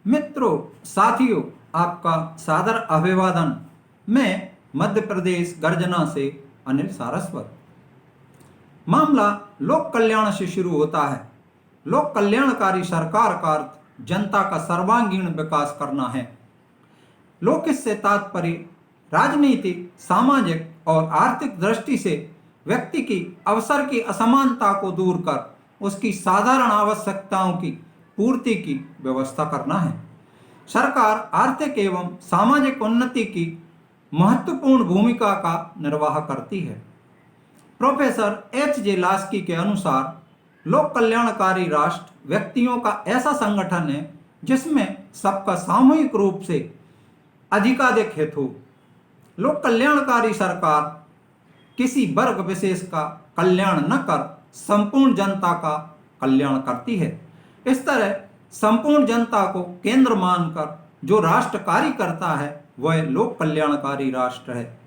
मित्रों, साथियों, आपका सादर अभिवादन। मैं मध्य प्रदेश गर्जना से अनिल सारस्वत। मामला लोक कल्याण से शुरू होता है। लोक कल्याणकारी सरकार का अर्थ जनता का सर्वांगीण विकास करना है। लोक से तात्पर्य राजनीतिक, सामाजिक और आर्थिक दृष्टि से व्यक्ति की अवसर की असमानता को दूर कर उसकी साधारण आवश्यकताओं की पूर्ति की व्यवस्था करना है। सरकार आर्थिक एवं सामाजिक उन्नति की महत्वपूर्ण भूमिका का निर्वाह करती है। प्रोफेसर एच.जे. लास्की के अनुसार लोक कल्याणकारी राष्ट्र व्यक्तियों का ऐसा संगठन है जिसमें सबका सामूहिक रूप से अधिकाधिक हित हो। लोक कल्याणकारी सरकार किसी वर्ग विशेष का कल्याण न कर संपूर्ण जनता का कल्याण करती है। इस तरह संपूर्ण जनता को केंद्र मानकर जो राष्ट्र कार्य करता है वह लोक कल्याणकारी राष्ट्र है।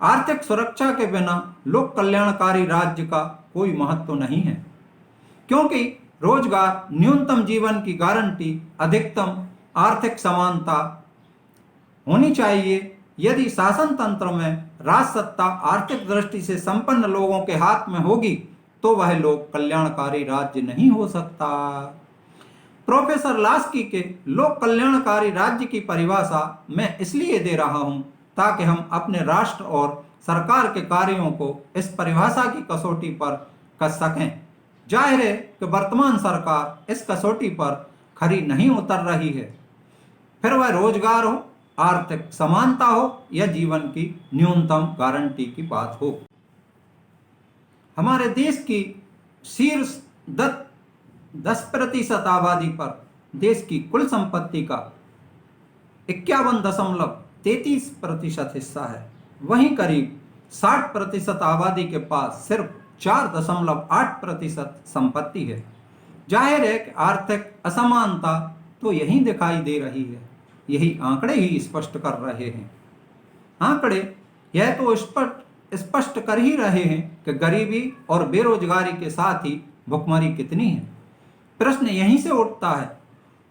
आर्थिक सुरक्षा के बिना लोक कल्याणकारी राज्य का कोई महत्व नहीं है, क्योंकि रोजगार, न्यूनतम जीवन की गारंटी, अधिकतम आर्थिक समानता होनी चाहिए। यदि शासन तंत्र में राज सत्ता आर्थिक दृष्टि से संपन्न लोगों के हाथ में होगी तो वह लोक कल्याणकारी राज्य नहीं हो सकता। प्रोफेसर लास्की के लोक कल्याणकारी राज्य की परिभाषा मैं इसलिए दे रहा हूं ताकि हम अपने राष्ट्र और सरकार के कार्यों को इस परिभाषा की कसौटी पर कस सकें। जाहिर है कि वर्तमान सरकार इस कसौटी पर खरी नहीं उतर रही है, फिर वह रोजगार हो, आर्थिक समानता हो या जीवन की न्यूनतम गारंटी की बात हो। हमारे देश की शीर्ष 10% आबादी पर देश की कुल संपत्ति का 51.33% हिस्सा है। वहीं करीब 60% आबादी के पास सिर्फ 4.8% संपत्ति है। जाहिर है कि आर्थिक असमानता तो यहीं दिखाई दे रही है। यही आंकड़े ही स्पष्ट कर रहे हैं। आंकड़े यह तो स्पष्ट कर ही रहे हैं कि गरीबी और बेरोजगारी के साथ ही भुखमरी कितनी है। प्रश्न यहीं से उठता है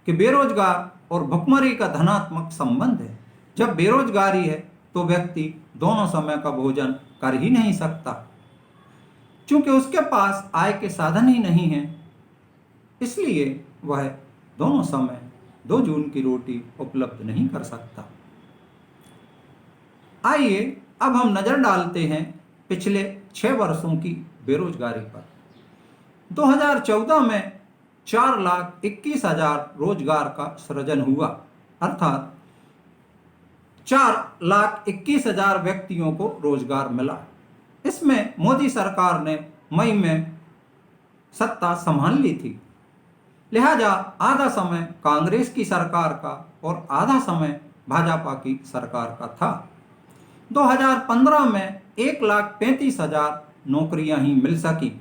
कि बेरोजगार और भुखमरी का धनात्मक संबंध है। जब बेरोजगारी है तो व्यक्ति दोनों समय का भोजन कर ही नहीं सकता, क्योंकि उसके पास आय के साधन ही नहीं है। इसलिए वह दोनों समय 2 जून की रोटी उपलब्ध नहीं कर सकता। आइए अब हम नजर डालते हैं पिछले 6 वर्षों की बेरोजगारी पर। 2014 में 4,21,000 रोजगार का सृजन हुआ, अर्थात 4,21,000 व्यक्तियों को रोजगार मिला। इसमें मोदी सरकार ने मई में सत्ता संभाल ली थी, लिहाजा आधा समय कांग्रेस की सरकार का और आधा समय भाजपा की सरकार का था। 2015 में 1,35,000 नौकरियां ही मिल सकी।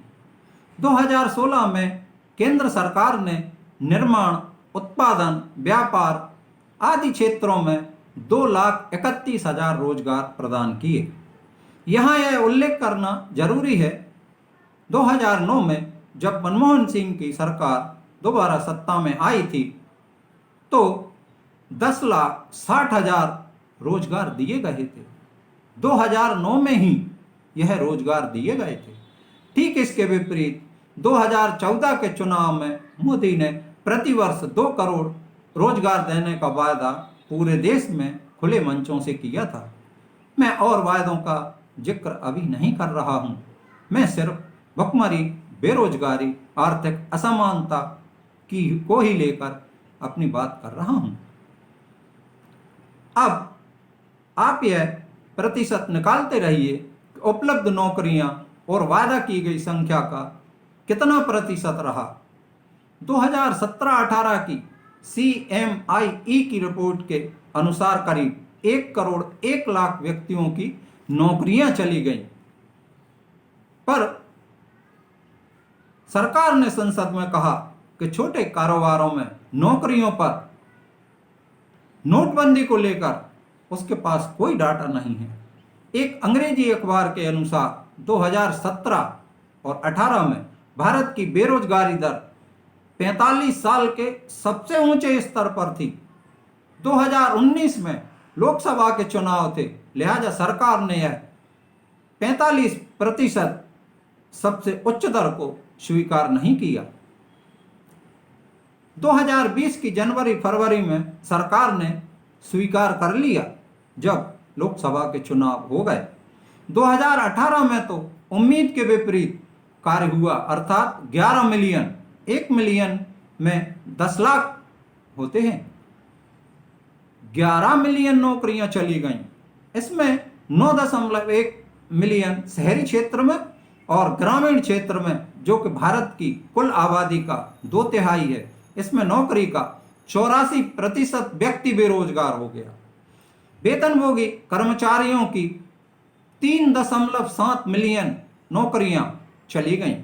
2016 में केंद्र सरकार ने निर्माण, उत्पादन, व्यापार आदि क्षेत्रों में 2,31,000 रोजगार प्रदान किए। यहाँ यह उल्लेख करना जरूरी है, 2009 में जब मनमोहन सिंह की सरकार दोबारा सत्ता में आई थी तो 10,60,000 रोजगार दिए गए थे। 2009 में ही यह रोजगार दिए गए थे। ठीक इसके विपरीत 2014 के चुनाव में मोदी ने प्रतिवर्ष 2 करोड़ रोजगार देने का वायदा पूरे देश में खुले मंचों से किया था। मैं और वायदों का जिक्र अभी नहीं कर रहा हूं। मैं सिर्फ भुखमरी, बेरोजगारी, आर्थिक असमानता को ही लेकर अपनी बात कर रहा हूं। अब आप यह प्रतिशत निकालते रहिए कि उपलब्ध नौकरियां और वादा की गई संख्या का कितना प्रतिशत रहा। 2017-18 की CMIE की रिपोर्ट के अनुसार करीब 1 करोड़ 1 लाख व्यक्तियों की नौकरियां चली गईं, पर सरकार ने संसद में कहा कि छोटे कारोबारों में नौकरियों पर नोटबंदी को लेकर उसके पास कोई डाटा नहीं है। एक अंग्रेजी अखबार के अनुसार 2017 और 18 में भारत की बेरोजगारी दर 45 साल के सबसे ऊंचे स्तर पर थी। 2019 में लोकसभा के चुनाव थे, लिहाजा सरकार ने यह 45% सबसे उच्च दर को स्वीकार नहीं किया। 2020 की जनवरी फरवरी में सरकार ने स्वीकार कर लिया जब लोकसभा के चुनाव हो गए। 2018 में तो उम्मीद के विपरीत कार्य हुआ, अर्थात 11 मिलियन, 1 मिलियन में 10 लाख होते हैं, 11 मिलियन नौकरियां चली गईं। इसमें 9.1 मिलियन शहरी क्षेत्र में और ग्रामीण क्षेत्र में, जो कि भारत की कुल आबादी का 2/3 है, इसमें नौकरी का 84% व्यक्ति बेरोजगार हो गया। वेतनभोगी कर्मचारियों की 3.7 मिलियन नौकरियां चली गईं।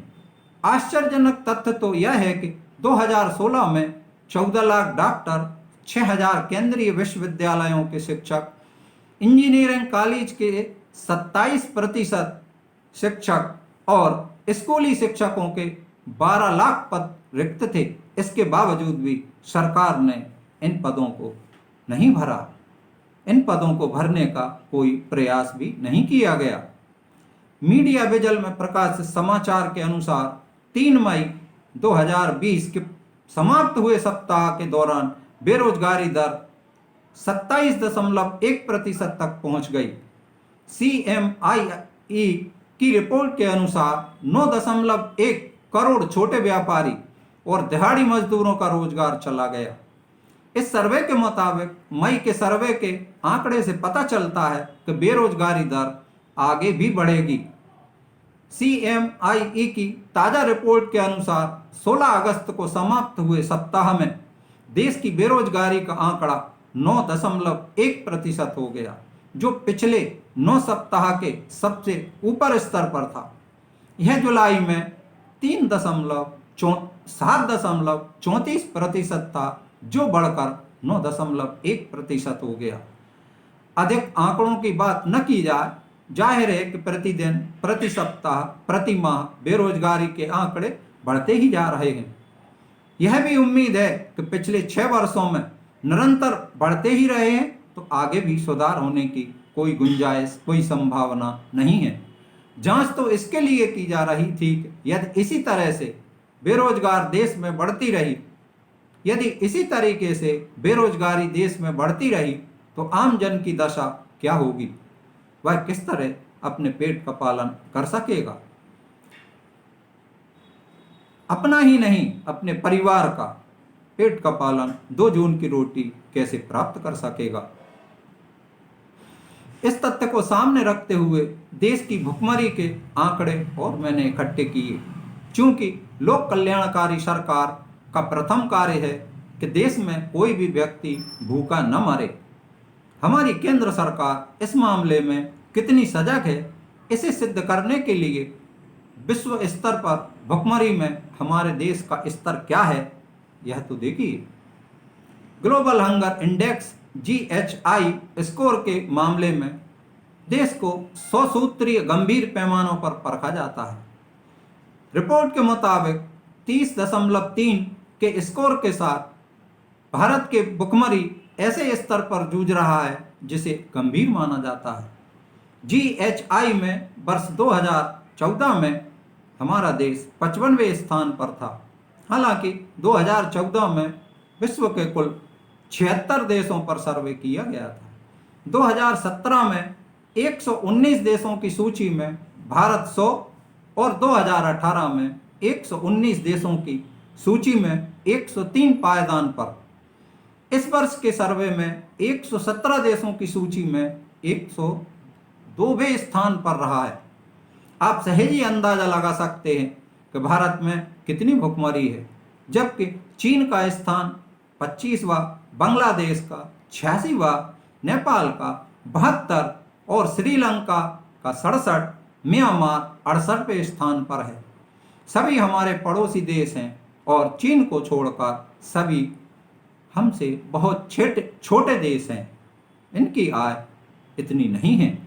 आश्चर्यजनक तथ्य तो यह है कि 2016 में 14 लाख डॉक्टर, 6000 केंद्रीय विश्वविद्यालयों के शिक्षक, इंजीनियरिंग कॉलेज के 27% शिक्षक और स्कूली शिक्षकों के 12 लाख पद रिक्त थे। इसके बावजूद भी सरकार ने इन पदों को नहीं भरा, इन पदों को भरने का कोई प्रयास भी नहीं किया गया। मीडिया विजल में प्रकाशित समाचार के अनुसार 3 मई 2020 के समाप्त हुए सप्ताह के दौरान बेरोजगारी दर 27.1% तक पहुंच गई। CMIE की रिपोर्ट के अनुसार 9.1 करोड़ छोटे व्यापारी और दिहाड़ी मजदूरों का रोजगार चला गया। इस सर्वे के मुताबिक मई के सर्वे के आंकड़े से पता चलता है कि बेरोजगारी दर आगे भी बढ़ेगी। CMIE की ताजा रिपोर्ट के अनुसार 16 अगस्त को समाप्त हुए सप्ताह में देश की बेरोजगारी का आंकड़ा 9.1% हो गया, जो पिछले 9 सप्ताह के सबसे ऊपर स्तर पर था। यह जुलाई में 7.34% था, जो बढ़कर 9.1% हो गया। अधिक आंकड़ों की बात न की जाए, जाहिर है कि प्रतिदिन, प्रति सप्ताह, प्रति माह बेरोजगारी के आंकड़े बढ़ते ही जा रहे हैं। यह भी उम्मीद है कि पिछले 6 वर्षों में निरंतर बढ़ते ही रहे हैं, तो आगे भी सुधार होने की कोई गुंजाइश, कोई संभावना नहीं है। जांच तो इसके लिए की जा रही थी कि यदि इसी तरह से बेरोजगार देश में बढ़ती रही, यदि इसी तरीके से बेरोजगारी देश में बढ़ती रही, तो आम जन की दशा क्या होगी, वह किस तरह अपने पेट का पालन कर सकेगा। अपना ही नहीं, अपने परिवार का पेट का पालन, 2 जून की रोटी कैसे प्राप्त कर सकेगा। इस तथ्य को सामने रखते हुए देश की भुखमरी के आंकड़े और मैंने इकट्ठे किए। चूंकि लोक कल्याणकारी सरकार का प्रथम कार्य है कि देश में कोई भी व्यक्ति भूखा न मरे। हमारी केंद्र सरकार इस मामले में कितनी सजग है, इसे सिद्ध करने के लिए विश्व स्तर पर भुखमरी में हमारे देश का स्तर क्या है, यह तो देखिए। Global hunger index GHI score के मामले में देश को 100 सूत्रीय गंभीर पैमानों पर परखा जाता है। रिपोर्ट के मुताबिक 30.3 के स्कोर के साथ भारत के भुखमरी ऐसे स्तर पर जूझ रहा है जिसे गंभीर माना जाता है। GHI में वर्ष 2014 में हमारा देश 55वें स्थान पर था। हालांकि 2014 में विश्व के कुल 76 देशों पर सर्वे किया गया था। 2017 में 119 देशों की सूची में भारत 100 और 2018 में 119 देशों की सूची में 103 पायदान पर। इस वर्ष के सर्वे में 117 देशों की सूची में 102वें स्थान पर रहा है। आप सहज ही अंदाजा लगा सकते हैं कि भारत में कितनी भुखमरी है, जबकि चीन का स्थान 25वां, बांग्लादेश का 86वां, नेपाल का 72 और श्रीलंका का 67, म्यांमार 68वें स्थान पर है। सभी हमारे पड़ोसी देश हैं और चीन को छोड़कर सभी हमसे बहुत छोटे देश हैं। इनकी आय इतनी नहीं है।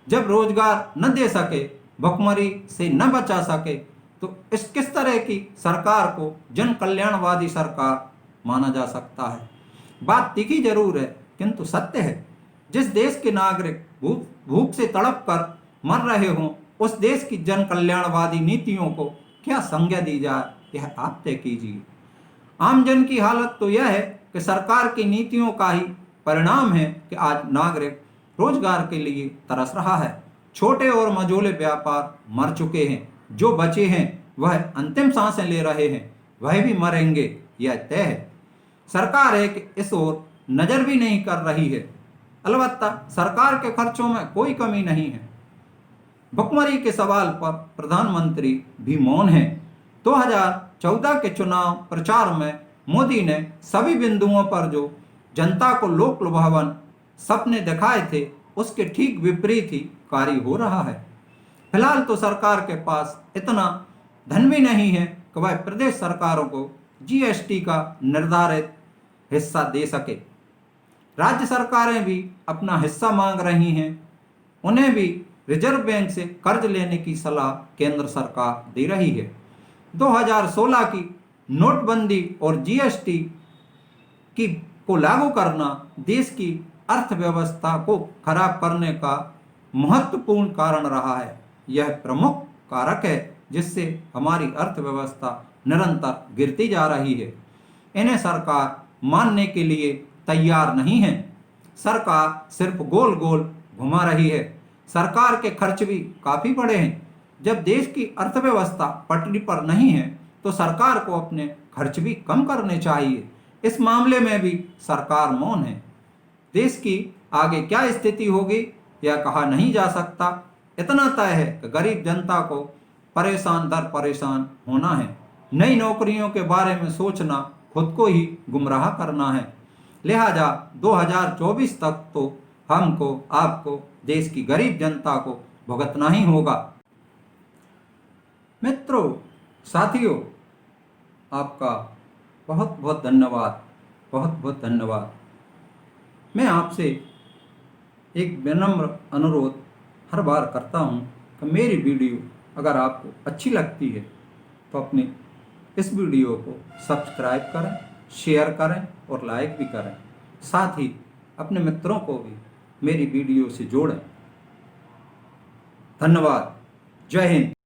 जब रोजगार न दे सके, भुखमरी से न बचा सके, तो किस तरह की सरकार को जन कल्याणवादी सरकार माना जा सकता है। बात तीखी जरूर है किंतु सत्य है। जिस देश के नागरिक भूख से तड़प कर मर रहे हों, उस देश की जन कल्याणवादी नीतियों को क्या संज्ञा दी जाए, यह आप तय कीजिए। आम जन की हालत तो यह है कि सरकार की नीतियों का ही परिणाम है कि आज नागरिक रोजगार के लिए तरस रहा है। छोटे और मझोले व्यापार मर चुके हैं, जो बचे हैं वह अंतिम सांसें ले रहे हैं, वह भी मरेंगे, यह तय है। सरकार है कि इस ओर नजर भी नहीं कर रही है। अलबत्ता सरकार के खर्चों में कोई कमी नहीं है। भुखमरी के सवाल पर प्रधानमंत्री भी मौन है। 2014 के चुनाव प्रचार में मोदी ने सभी बिंदुओं पर जो जनता को लोक लुभावन सपने दिखाए थे, उसके ठीक विपरीत ही कार्य हो रहा है। फिलहाल तो सरकार के पास इतना धन भी नहीं है कि वह प्रदेश सरकारों को जीएसटी का निर्धारित हिस्सा दे सके। राज्य सरकारें भी अपना हिस्सा मांग रही हैं। उन्हें भी रिजर्व बैंक से कर्ज लेने की सलाह केंद्र सरकार दे रही है। 2016 की नोटबंदी और जीएसटी को लागू करना देश की अर्थव्यवस्था को खराब करने का महत्वपूर्ण कारण रहा है। यह प्रमुख कारक है जिससे हमारी अर्थव्यवस्था निरंतर गिरती जा रही है। इन्हें सरकार मानने के लिए तैयार नहीं है। सरकार सिर्फ गोल गोल घुमा रही है। सरकार के खर्च भी काफी बड़े हैं। जब देश की अर्थव्यवस्था पटरी पर नहीं है तो सरकार को अपने खर्च भी कम करने चाहिए। इस मामले में भी सरकार मौन है। देश की आगे क्या स्थिति होगी यह कहा नहीं जा सकता। इतना तय है कि गरीब जनता को परेशान दर परेशान होना है। नई नौकरियों के बारे में सोचना खुद को ही गुमराह करना है। लिहाजा 2024 तक तो हमको आपको देश की गरीब जनता को भुगतना ही होगा। मित्रों, साथियों, आपका बहुत बहुत धन्यवाद, बहुत बहुत धन्यवाद। मैं आपसे एक विनम्र अनुरोध हर बार करता हूँ कि मेरी वीडियो अगर आपको अच्छी लगती है तो अपने इस वीडियो को सब्सक्राइब करें, शेयर करें और लाइक भी करें। साथ ही अपने मित्रों को भी मेरी वीडियो से जोड़ें। धन्यवाद। जय हिंद।